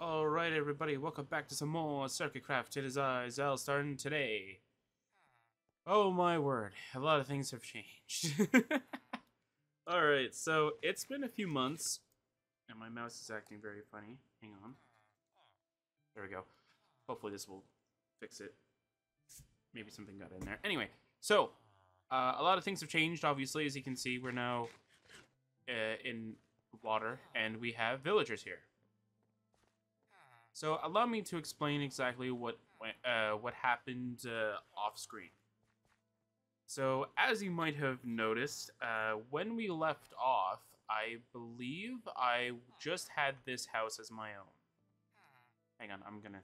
Alright everybody, welcome back to some more Sercacraft. It is I, Xilestar, and today... Oh my word, a lot of things have changed. Alright, so it's been a few months, and my mouse is acting very funny. Hang on. There we go. Hopefully this will fix it. Maybe something got in there. Anyway, so, a lot of things have changed, obviously. As you can see, we're now in water, and we have villagers here. So allow me to explain exactly what happened off screen. So as you might have noticed, when we left off, I believe I just had this house as my own. Hang on, I'm gonna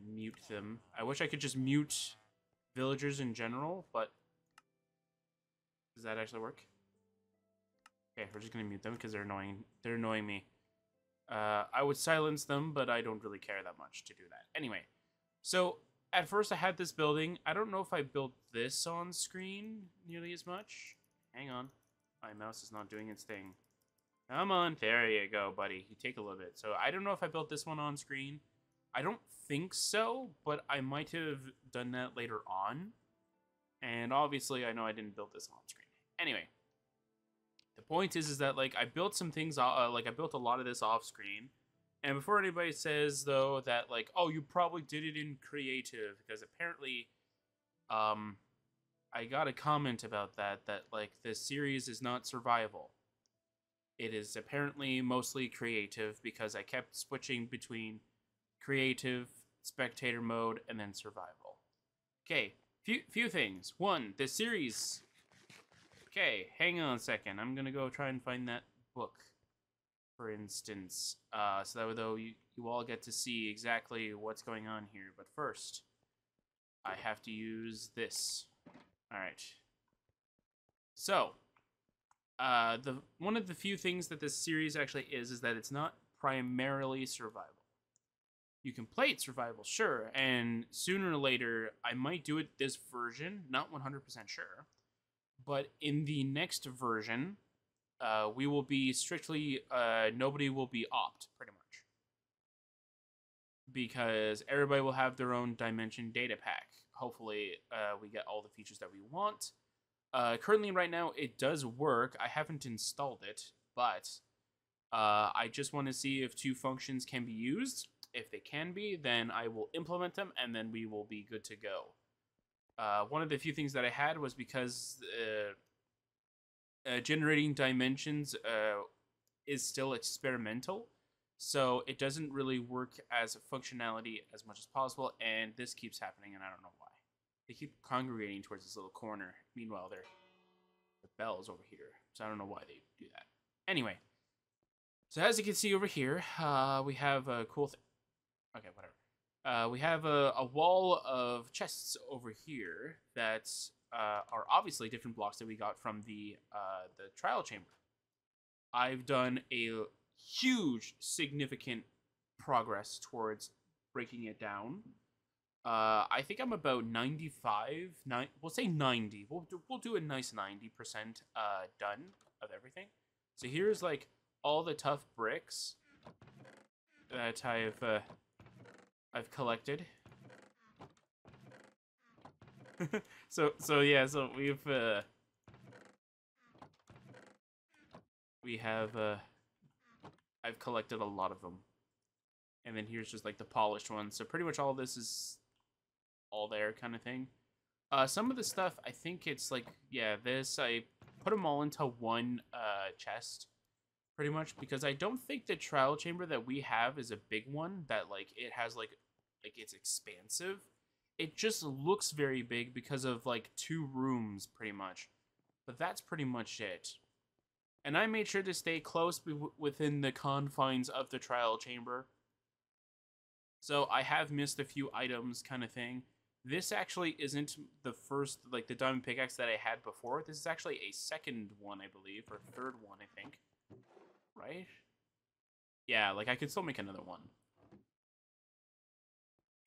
mute them. I wish I could just mute villagers in general, but does that actually work? Okay, we're just gonna mute them because they're annoying. They're annoying me. I would silence them, but I don't really care that much to do that. Anyway, so at first I had this building. I don't know if I built this on screen nearly as much. Hang on. My mouse is not doing its thing. Come on. There you go, buddy. You take a little bit. So I don't know if I built this one on screen. I don't think so, but I might have done that later on. And obviously I know I didn't build this on screen. Anyway. The point is that, like, I built some things, like, I built a lot of this off-screen, and before anybody says, though, that, like, oh, you probably did it in creative, because apparently, I got a comment about that, like, this series is not survival. It is apparently mostly creative, because I kept switching between creative, spectator mode, and then survival. Okay, few things. One, this series... Okay, hang on a second. I'm gonna go try and find that book, for instance, so that though you all get to see exactly what's going on here. But first, I have to use this. All right. So, one of the few things that this series actually is that it's not primarily survival. You can play it survival, sure, and sooner or later I might do it this version. Not 100% sure. But in the next version, we will be strictly, nobody will be opt, pretty much. Because everybody will have their own dimension data pack. Hopefully, we get all the features that we want. Currently, right now, it does work. I haven't installed it, but I just want to see if two functions can be used. If they can be, then I will implement them, and then we will be good to go. One of the few things that I had was because generating dimensions is still experimental, so it doesn't really work as a functionality as much as possible, and this keeps happening, and I don't know why. They keep congregating towards this little corner. Meanwhile, the bell's over here, so I don't know why they do that. Anyway, so as you can see over here, we have a cool thing. Okay, whatever. We have a wall of chests over here that are obviously different blocks that we got from the trial chamber. I've done a huge, significant progress towards breaking it down. I think I'm about 95, we'll say 90. We'll do a nice 90% done of everything. So here's like all the tough bricks that I've collected. so yeah, so I've collected a lot of them. And then here's just like the polished ones. So pretty much all this is all there kind of thing. Some of the stuff, I think it's like, yeah, I put them all into one chest. Pretty much, because I don't think the trial chamber that we have is a big one that like it has like it's expansive. It just looks very big because of like 2 rooms pretty much, but that's pretty much it. And I made sure to stay close within the confines of the trial chamber, so I have missed a few items kind of thing. This actually isn't the first, like the diamond pickaxe that I had before. This is actually a second one, I believe, or third one, I think. Right? Yeah, like I could still make another one.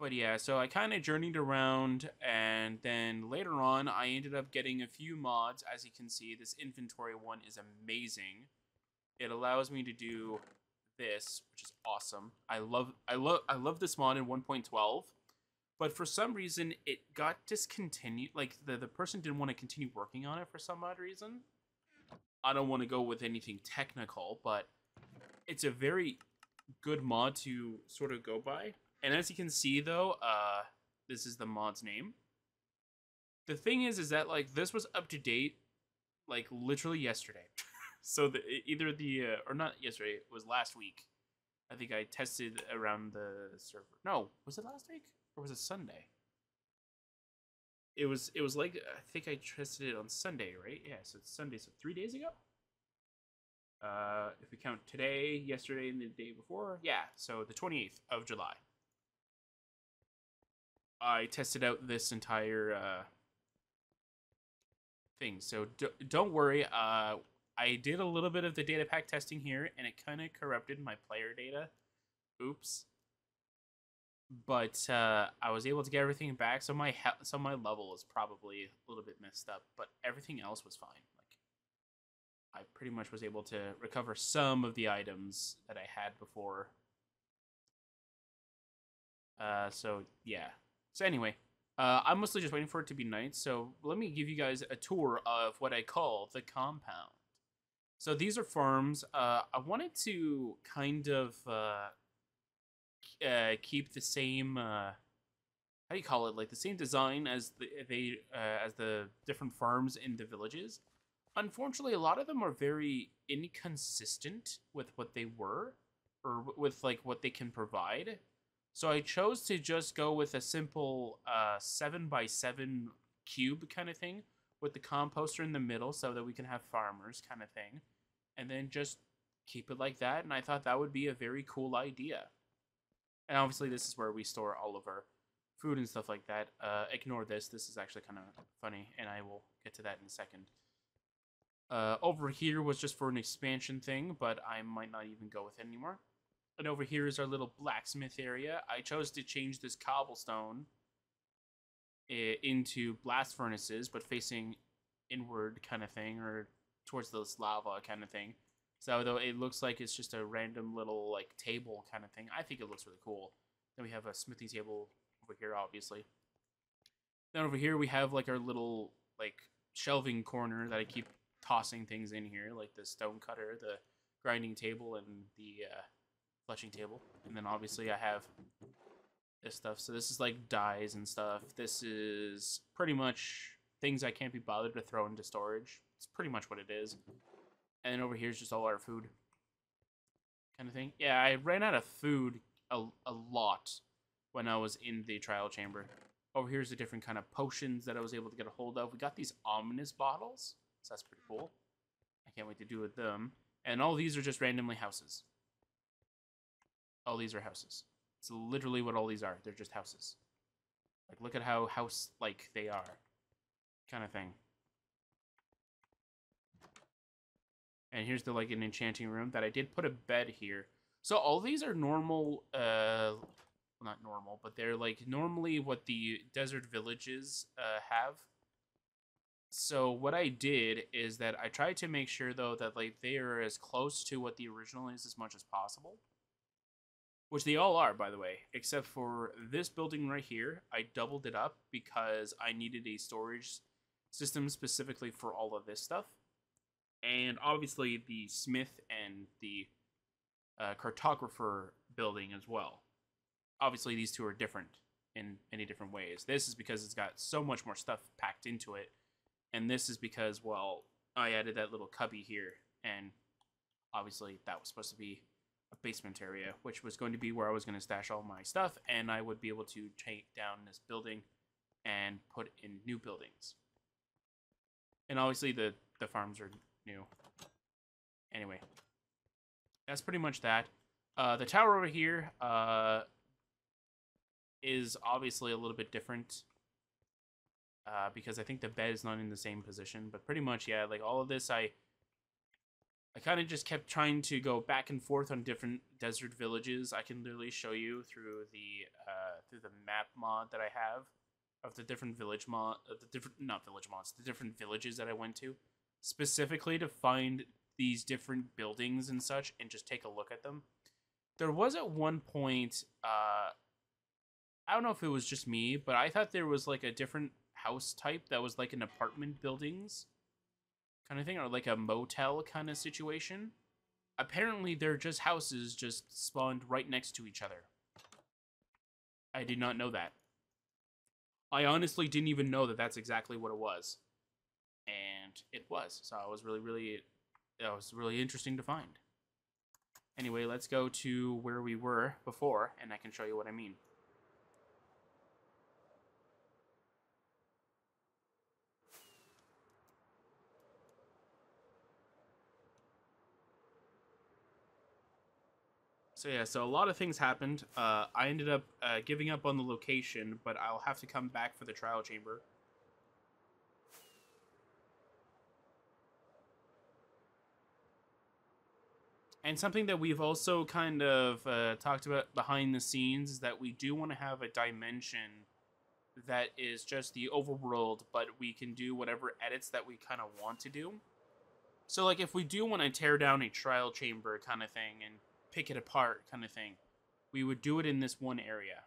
But yeah, so I kind of journeyed around, and then later on, I ended up getting a few mods. As you can see, this inventory one is amazing. It allows me to do this, which is awesome. I love this mod in 1.12, but for some reason it got discontinued. Like the person didn't want to continue working on it for some odd reason. I don't want to go with anything technical, but it's a very good mod to sort of go by. And as you can see, though, this is the mod's name. The thing is that like this was up to date, like literally yesterday. So either the or not yesterday, it was last week. I think I tested around the server. No, was it last week or was it Sunday? It was like I think I tested it on Sunday, right? Yeah, so it's Sunday, so 3 days ago. If we count today, yesterday, and the day before, yeah, so the 28th of July. I tested out this entire thing, so don't worry. I did a little bit of the data pack testing here, and it kind of corrupted my player data. Oops. But I was able to get everything back, so my level is probably a little bit messed up, but everything else was fine. Like I pretty much was able to recover some of the items that I had before. So yeah. So anyway, I'm mostly just waiting for it to be night. So let me give you guys a tour of what I call the compound. So these are farms. I wanted to kind of keep the same how do you call it, like the same design as the different farms in the villages. Unfortunately, a lot of them are very inconsistent with what they were or with like what they can provide. So I chose to just go with a simple 7x7 cube kind of thing with the composter in the middle so that we can have farmers kind of thing, and then just keep it like that. And I thought that would be a very cool idea. And obviously this is where we store all of our food and stuff like that. Ignore this. This is actually kind of funny, and I will get to that in a second. Over here was just for an expansion thing, but I might not even go with it anymore. And over here is our little blacksmith area. I chose to change this cobblestone into blast furnaces, but facing inward kind of thing, or towards this lava kind of thing. So though it looks like it's just a random little like table kind of thing, I think it looks really cool. Then we have a smithing table over here, obviously. Then over here we have like our little like shelving corner that I keep tossing things in here, like the stone cutter, the grinding table, and the fletching table. And then obviously I have this stuff. So this is like dyes and stuff. This is pretty much things I can't be bothered to throw into storage. It's pretty much what it is. And then over here is just all our food kind of thing. Yeah, I ran out of food a lot when I was in the trial chamber. Over here's the different kind of potions that I was able to get a hold of. We got these ominous bottles, so that's pretty cool. I can't wait to do with them. And all these are just randomly houses. All these are houses. It's literally what all these are. They're just houses. Like, look at how house-like they are. Kind of thing. And here's the, like, an enchanting room that I did put a bed here. So all these are normal, well, not normal, but they're, like, normally what the desert villages have. So what I did is that I tried to make sure, though, that, like, they are as close to what the original is as much as possible. Which they all are, by the way, except for this building right here. I doubled it up because I needed a storage system specifically for all of this stuff. And obviously the smith and the cartographer building as well. Obviously these two are different in many different ways. This is because it's got so much more stuff packed into it. And this is because, well, I added that little cubby here. And obviously that was supposed to be a basement area, which was going to be where I was going to stash all my stuff, and I would be able to take down this building and put in new buildings. And obviously the farms are new. Anyway, that's pretty much that. The tower over here is obviously a little bit different because I think the bed is not in the same position, but pretty much, yeah, like all of this, I kind of just kept trying to go back and forth on different desert villages. I can literally show you through the map mod that I have of the different village mod, the different villages that I went to, specifically to find these different buildings and such, and just take a look at them. There was at one point, I don't know if it was just me, but I thought there was like a different house type that was like an apartment buildings kind of thing, or like a motel kind of situation. Apparently, they're just houses just spawned right next to each other. I did not know that. I honestly didn't even know that that's exactly what it was, and it was. So I was that was really interesting to find. Anyway, let's go to where we were before, and I can show you what I mean. So yeah, so a lot of things happened. I ended up giving up on the location, but I'll have to come back for the trial chamber. And something that we've also kind of talked about behind the scenes is that we do want to have a dimension that is just the overworld, but we can do whatever edits that we kind of want to do. So, like, if we do want to tear down a trial chamber kind of thing and pick it apart kind of thing, we would do it in this one area.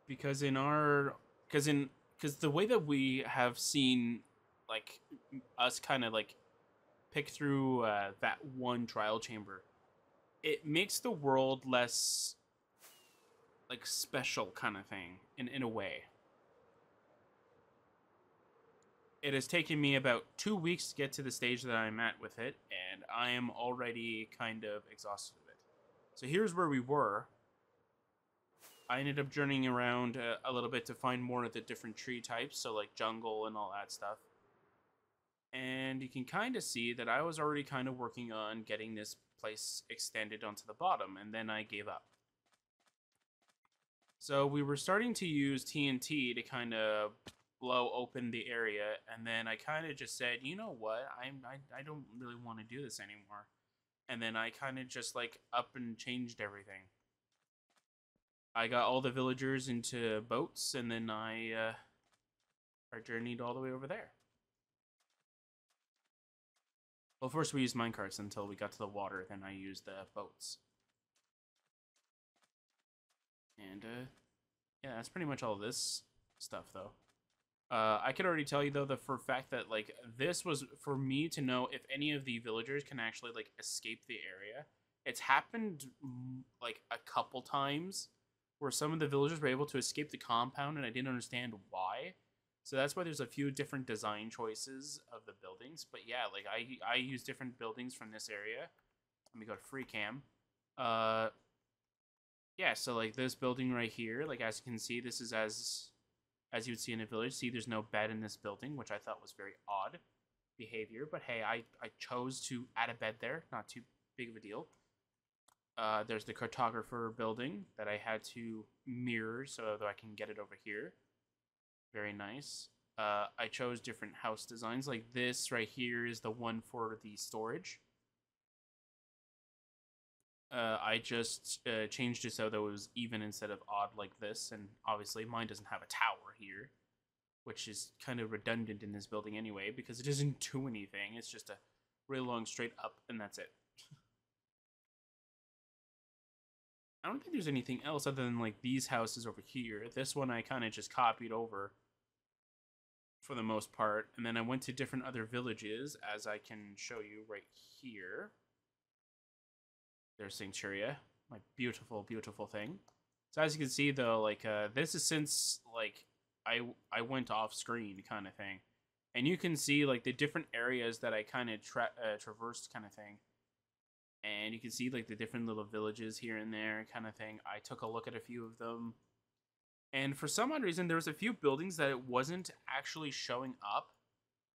Because in our, because the way that we have seen, like, us kind of like pick through that one trial chamber, it makes the world less like special kind of thing in a way. It has taken me about 2 weeks to get to the stage that I'm at with it, and I am already kind of exhausted with it. So here's where we were. I ended up journeying around a little bit to find more of the different tree types, so like jungle and all that stuff. And you can kind of see that I was already kind of working on getting this place extended onto the bottom, and then I gave up. So we were starting to use TNT to kind of blow open the area, and then I kind of just said, you know what, I don't really want to do this anymore. And then I kind of just like up and changed everything. I got all the villagers into boats, and then I journeyed all the way over there. Well, first we used minecarts until we got to the water, then I used the boats. And yeah, that's pretty much all this stuff, though. I could already tell you though that for a fact that like this was for me to know if any of the villagers can actually like escape the area. It's happened like a couple times where some of the villagers were able to escape the compound, and I didn't understand why. So that's why there's a few different design choices of the buildings. But yeah, like I use different buildings from this area. Let me go to free cam. Yeah, so like this building right here, like as you can see, this is as you would see in a village. See, there's no bed in this building, which I thought was very odd behavior. But hey, I chose to add a bed there. Not too big of a deal. There's the cartographer building that I had to mirror so that I can get it over here. Very nice. I chose different house designs. Like this right here is the one for the storage. I just changed it so that it was even instead of odd like this. And obviously mine doesn't have a tower here, which is kind of redundant in this building anyway, because it doesn't do anything. It's just a really long straight up, and that's it. I don't think there's anything else other than like these houses over here. This one I kind of just copied over for the most part, and then I went to different other villages, as I can show you right here. There's Sancturia, my beautiful, beautiful thing. So as you can see, though, like this is since like I went off screen kind of thing, and you can see like the different areas that I kind of traversed kind of thing, and you can see like the different little villages here and there kind of thing. I took a look at a few of them, and for some odd reason, there was a few buildings that it wasn't actually showing up,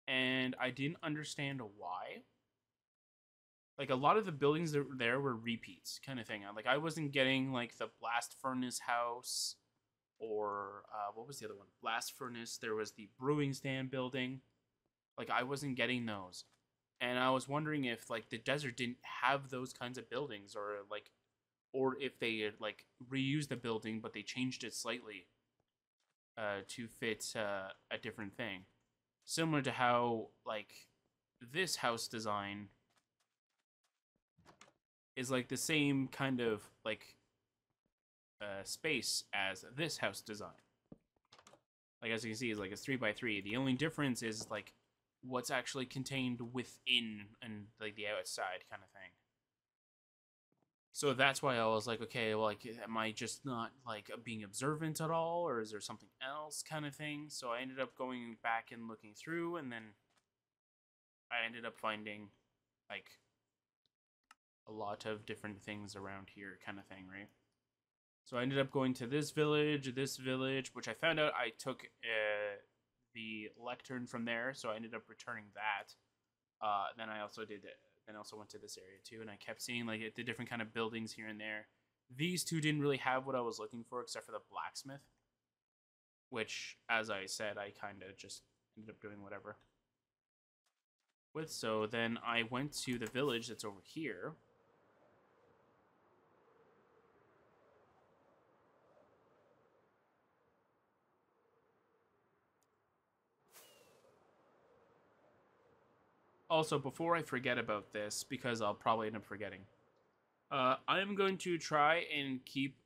and I didn't understand why. Like a lot of the buildings that were there were repeats kind of thing. Like I wasn't getting like the blast furnace house, or what was the other one? Blast furnace. There was the brewing stand building. Like I wasn't getting those, and I was wondering if like the desert didn't have those kinds of buildings, or if they had like reused the building but they changed it slightly to fit a different thing. similar to how, like, this house design is, like, the same kind of, like, space as this house design. Like, as you can see, is like it's 3x3. The only difference is, like, what's actually contained within and, like, the outside kind of thing. So that's why I was like, okay, well, like, am I just not, like, being observant at all, or is there something else kind of thing? So I ended up going back and looking through, and then I ended up finding, like, a lot of different things around here kind of thing, right? So I ended up going to this village, which I found out I took the lectern from there, so I ended up returning that. Then I also did it. Then also went to this area too, and I kept seeing, like, the different kind of buildings here and there. These two didn't really have what I was looking for, except for the blacksmith, which, as I said, I kind of just ended up doing whatever with. So then I went to the village that's over here. Also, before I forget about this, because I'll probably end up forgetting, I'm going to try and keep